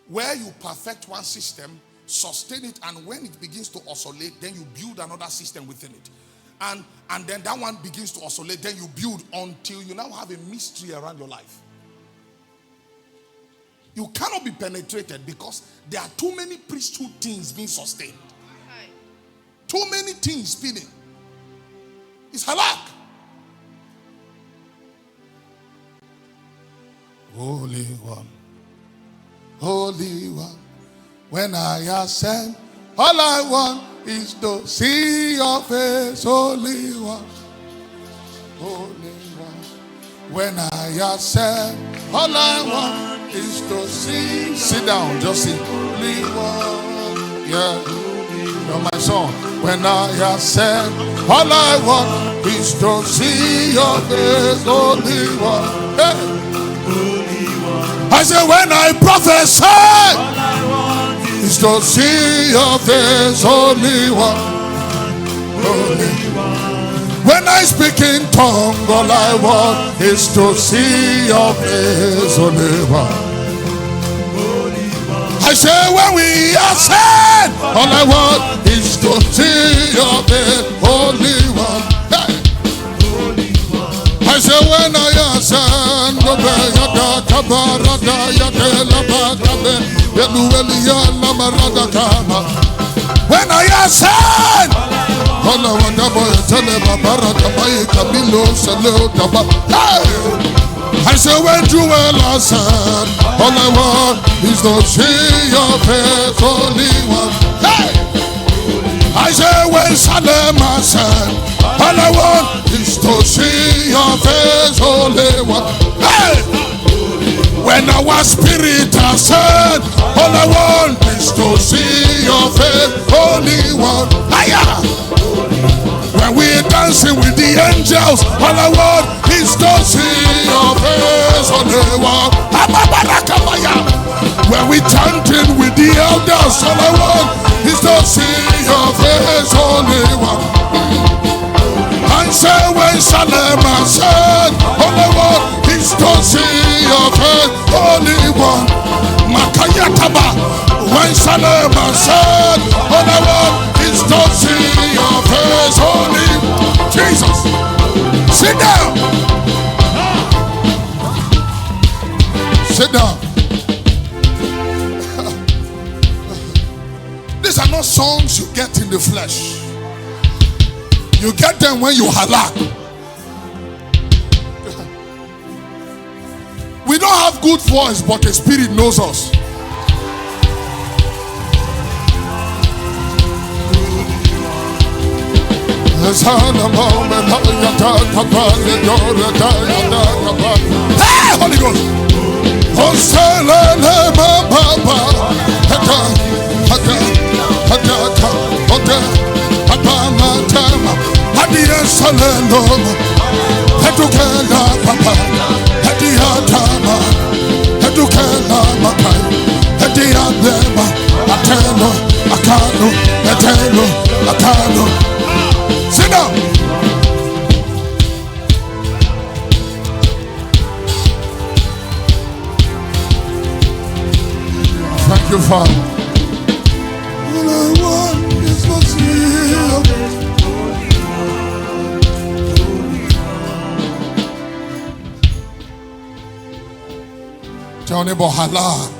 where you perfect one system, sustain it, and when it begins to oscillate, then you build another system within it. And then that one begins to oscillate, then you build until you now have a mystery around your life. You cannot be penetrated because there are too many priesthood things being sustained. Okay. Too many things spinning. It's halak. Holy One, Holy One, when I ascend, all I want is to see your face, Holy One, Holy One. When I ascend, all I want is to see. Sit down, just sing. Holy One, yeah, you're my song. When I ascend, all I want is to see your face, Holy One. Hey. I say when I prophesy, all I want is to see your face, Holy One, Holy One. When I speak in tongue, all I want is to see your face, Holy One, Holy One. I say when we ascend, all I want is to see your face, Holy One. Hey. I say when I ascend, when I ascend, all I want I say when Jewel ascend, all I want is to see your face, Holy One. Hey! I say when Salem ascend, all I want is to see your face, Holy One. Hey! When our spirit ascend, all I want is to see your face, Holy One. Hiya! When we're dancing with the angels, all I want is to see your face, Holy One. When we're chanting with the elders, all I want is to see your face, Holy One. And say when Salen ascend, all I want is to see your face, Holy One. Makayataba, when Salen ascend, all I want is to see your face, Holy Jesus. Sit down. Sit down. These are not songs you get in the flesh. You get them when you halak. We don't have good voice, but the Spirit knows us. Hey, Holy Ghost. Oh, Salen, sit down. Thank you, Father. All I want is to see your face. Tell neighbor, halak.